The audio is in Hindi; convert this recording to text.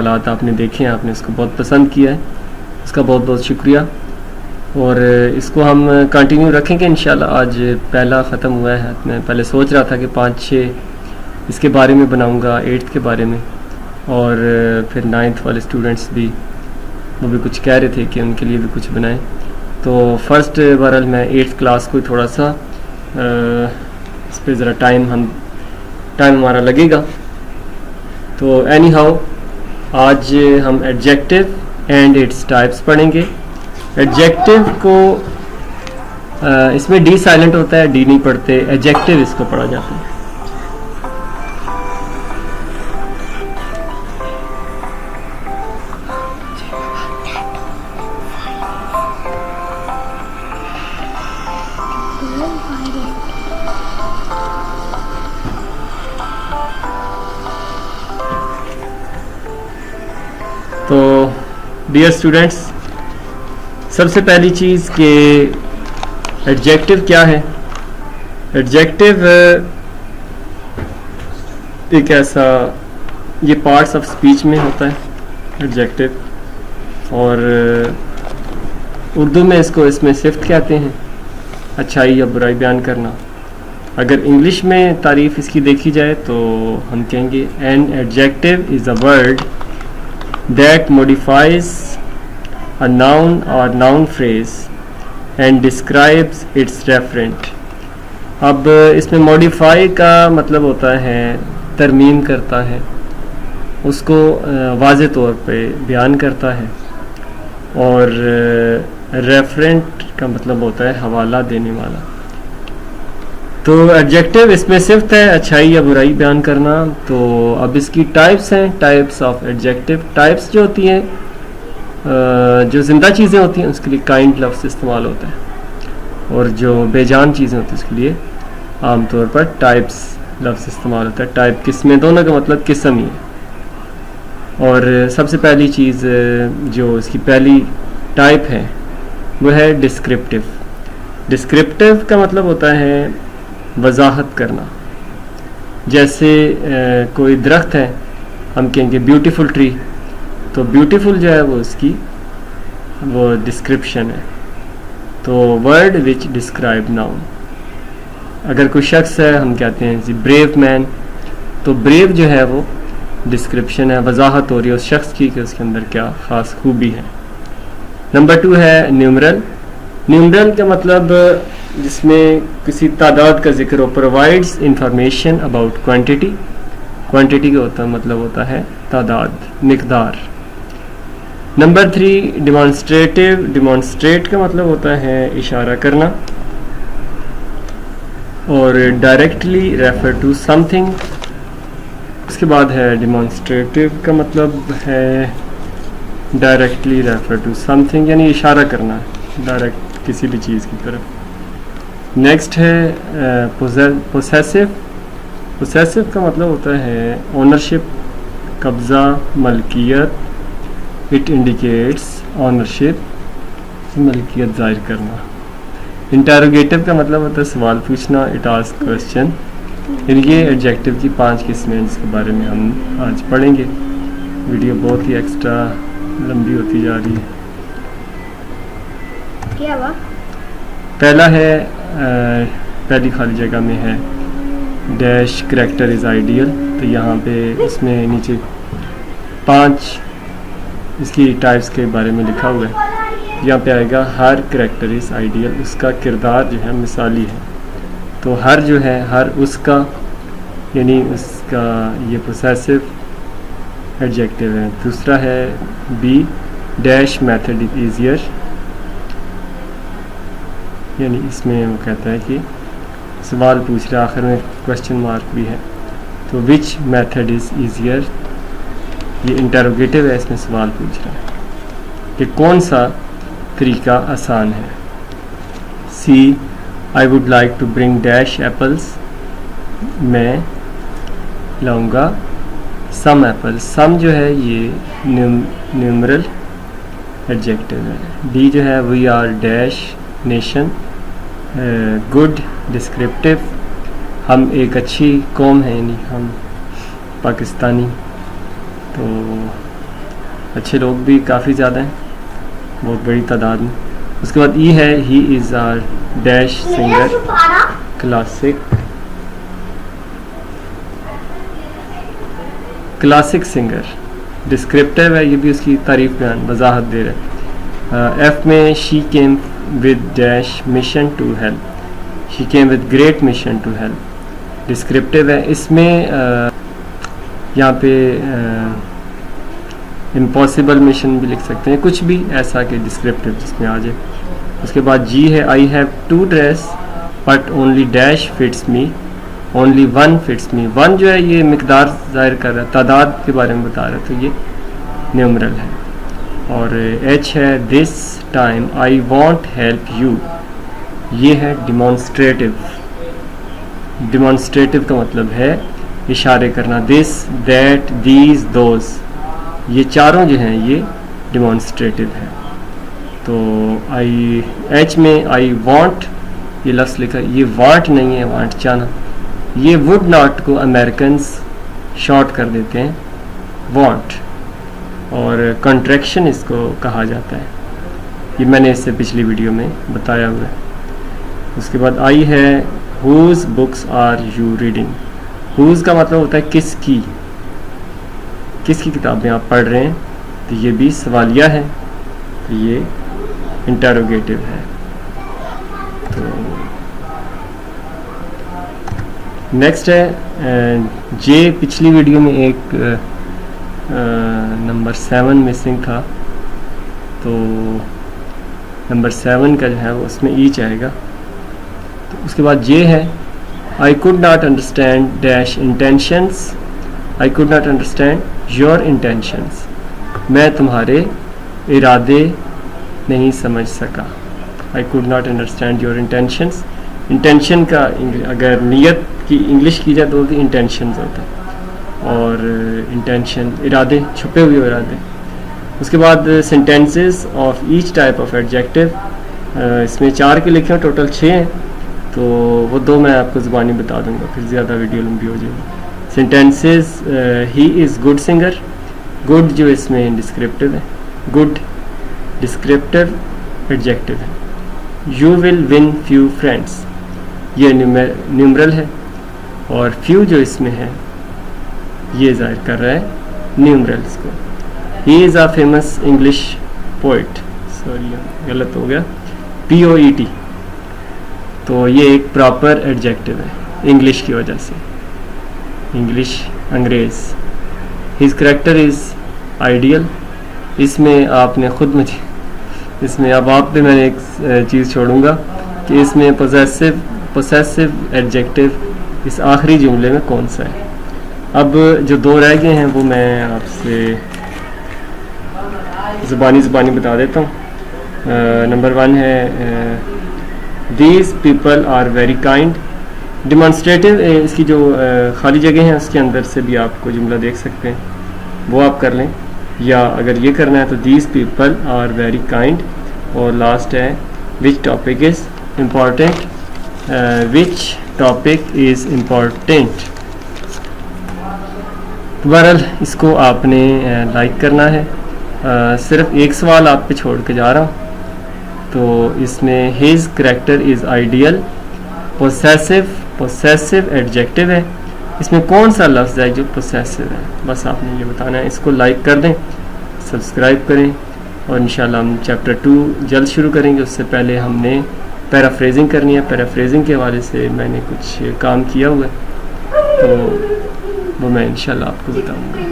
सवालात आपने देखे हैं, आपने इसको बहुत पसंद किया है, उसका बहुत बहुत शुक्रिया। और इसको हम कंटिन्यू रखेंगे इंशाल्लाह। आज पहला ख़त्म हुआ है, मैं पहले सोच रहा था कि 5-6 इसके बारे में बनाऊंगा, 8th के बारे में, और फिर 9th वाले स्टूडेंट्स भी वो भी कुछ कह रहे थे कि उनके लिए भी कुछ बनाएं। तो फर्स्ट बहरहाल मैं 8th क्लास को थोड़ा सा इस पर ज़रा टाइम हमारा लगेगा। तो एनी हाउ आज हम एडजेक्टिव एंड इट्स टाइप्स पढ़ेंगे। एडजेक्टिव को इसमें डी साइलेंट होता है, डी नहीं पढ़ते, एडजेक्टिव इसको पढ़ा जाता है। तो डियर स्टूडेंट्स, सबसे पहली चीज़ कि एडजेक्टिव क्या है। एडजेक्टिव एक ऐसा, ये पार्ट्स ऑफ स्पीच में होता है एडजेक्टिव, और उर्दू में इसमें सिफ्त कहते हैं, अच्छाई या बुराई बयान करना। अगर इंग्लिश में तारीफ़ इसकी देखी जाए तो हम कहेंगे an adjective is a word that modifies a noun or noun phrase and describes its referent। अब इसमें modify का मतलब होता है तरमीम करता है, उसको वाज़े तौर पे बयान करता है, और रेफरेंट का मतलब होता है हवाला देने वाला। तो एडजेक्टिव इसमें सिर्फ है अच्छाई या बुराई बयान करना। तो अब इसकी टाइप्स हैं, टाइप्स ऑफ एडजेक्टिव। टाइप्स जो होती हैं, जो ज़िंदा चीज़ें होती हैं उसके लिए काइंड लफ्ज़ इस्तेमाल होता है, और जो बेजान चीज़ें होती हैं उसके लिए आमतौर पर टाइप्स लफ्ज़ इस्तेमाल होता है। टाइप किस्में, दोनों का मतलब किस्म ही है। और सबसे पहली चीज़ जो इसकी पहली टाइप है वो है डिस्क्रिप्टिव। डिस्क्रिप्टिव का मतलब होता है वजाहत करना। जैसे कोई दरख्त है, हम कहेंगे ब्यूटीफुल ट्री, तो ब्यूटीफुल जो है वो डिस्क्रिप्शन है। तो वर्ड विच डिस्क्राइब नाउन। अगर कोई शख्स है, हम कहते हैं जी ब्रेव मैन, तो ब्रेव जो है वो डिस्क्रिप्शन है, वजाहत हो रही है उस शख्स की कि उसके अंदर क्या ख़ास खूबी है। नंबर 2 है न्यूमरल। न्यूमरल का मतलब जिसमें किसी तादाद का जिक्र हो, provides information about quantity. Quantity का मतलब होता है तादाद, मिकदार। Number 3 demonstrative. डिमॉन्स्ट्रेट का मतलब होता है इशारा करना, और डायरेक्टली रेफर टू समथिंग। उसके बाद है डिमॉन्स्ट्रेटिव का मतलब है डायरेक्टली रेफर टू समथिंग, यानी इशारा करना डायरेक्ट किसी भी चीज़ की तरफ। नेक्स्ट है पोसेसिव। पोसेसिव का मतलब होता है ओनरशिप, कब्ज़ा, मलकियत। इट इंडिकेट्स ओनरशिप, मलकियत जाहिर करना। इंटरोगेटिव का मतलब होता है सवाल पूछना, इट आस्क क्वेश्चन। ये एडजेक्टिव की 5 किस्में जिसके बारे में हम आज पढ़ेंगे। वीडियो बहुत ही एक्स्ट्रा लंबी होती जा रही है। क्या हुआ? पहला है पहली खाली जगह में है डैश करैक्टर इज़ आइडियल। तो यहाँ पे इसमें नीचे 5 इसकी टाइप्स के बारे में लिखा हुआ है। यहाँ पे आएगा हर करैक्टर इज़ आइडियल, उसका किरदार जो है मिसाली है। तो हर जो है हर उसका, यानी उसका ये पोसेसिव एडजेक्टिव है। दूसरा है B dash method is easier, यानी इसमें वो कहता है कि सवाल पूछ रहा है, आखिर में क्वेश्चन मार्क भी है। तो विच मेथड इज़ ईजियर, ये इंटरोगेटिव है, इसमें सवाल पूछ रहा है कि कौन सा तरीका आसान है। See I would like to bring dash apples, मैं लाऊंगा सम एप्पल। सम जो है ये न्यूमरल एडजेक्टिव है। डी जो है we are dash nation, good descriptive, हम एक अच्छी कौम है, यानी हम पाकिस्तानी। तो अच्छे लोग भी काफ़ी ज़्यादा हैं, बहुत बड़ी तादाद में। उसके बाद ई है, he is are dash singer classic singer. Descriptive है, ये भी उसकी तारीफ बयान वजाहत दे रहा है। एफ में she came with dash mission to help, she came with great mission to help. Descriptive है, इसमें यहाँ पे इम्पॉसिबल मिशन भी लिख सकते हैं, कुछ भी ऐसा कि डिस्क्रिप्टिव जिसमें आ जाए। उसके बाद जी है, I have two dress but only dash fits me, only one fits me. One जो है ये मिकदार ज़ाहिर कर रहा है, तादाद के बारे में बता रहा है, तो ये न्यूमरल है। और एच है, this time I want help you, ये है डिमॉन्स्ट्रेटिव। डिमॉन्स्ट्रेटिव का मतलब है इशारे करना। दिस, दैट, दीज, दोज, ये चारों जो हैं ये डिमॉन्स्ट्रेटिव है। तो आई एच में आई वांट, ये लफ्ज़ लिखा, ये वांट नहीं है, वांट चाहना। ये वुड नॉट को अमेरिकन्स शॉर्ट कर देते हैं वांट, और कंट्रैक्शन इसको कहा जाता है, ये मैंने इससे पिछली वीडियो में बताया हुआ है। उसके बाद आई है, whose books are you reading. Whose का मतलब होता है किसकी, किसकी किताबें आप पढ़ रहे हैं, तो ये भी सवालिया है, तो ये इंटरोगेटिव है। तो नेक्स्ट है जे, पिछली वीडियो में एक नंबर 7 मिसिंग था, तो नंबर 7 का जो है वो उसमें ईच आएगा। तो उसके बाद जे है, I could not understand dash intentions, I could not understand your intentions, मैं तुम्हारे इरादे नहीं समझ सका। I could not understand your intentions. Intention का अगर नीयत की इंग्लिश की जाए तो इंटेंशंस होता है, और इंटेंशन इरादे, छुपे हुए इरादे। उसके बाद sentences of each type of adjective, इसमें 4 के लिखे हैं, टोटल 6 हैं, तो वो 2 मैं आपको ज़ुबानी बता दूंगा, फिर ज़्यादा वीडियो लंबी हो जाएगी। Sentences, he is good singer, good जो इसमें डिस्क्रिप्टिव है, गुड डिस्क्रिप्टिव एडजेक्टिव है। You will win few friends, ये न्यूमरल है, और फ्यू जो इसमें है ये जाहिर कर रहा है न्यूमरल्स को। He is a famous English poet, sorry गलत हो गया, POET, तो ये एक प्रॉपर एडजेक्टिव है इंग्लिश की वजह से, इंग्लिश अंग्रेज़। हिज करेक्टर इज़ आइडियल, इसमें आपने ख़ुद मुझे, इसमें अब आप पे मैंने एक चीज़ छोड़ूंगा कि इसमें पोसेसिव एडजेक्टिव इस आखिरी जुमले में कौन सा है। अब जो 2 रह गए हैं वो मैं आपसे ज़ुबानी बता देता हूँ। नंबर 1 है, these people are very kind. Demonstrative, इसकी जो खाली जगह है उसके अंदर से भी आपको जुमला देख सकते हैं, वो आप कर लें, या अगर ये करना है तो these people are very kind. और लास्ट है, which topic is important, which topic is important. बहरहाल इसको आपने लाइक करना है। सिर्फ एक सवाल आप पे छोड़ के जा रहा हूँ, तो इसमें his character is ideal, possessive adjective है, इसमें कौन सा लफ्ज़ है जो पोसेसिव है, बस आपने ये बताना है। इसको लाइक कर दें, सब्सक्राइब करें, और इंशाल्लाह हम चैप्टर 2 जल्द शुरू करेंगे। उससे पहले हमने पैराफ्रेजिंग करनी है, पैराफ्रेजिंग के हवाले से मैंने कुछ काम किया हुआ है, तो वो मैं इंशाल्लाह आपको बताऊंगा।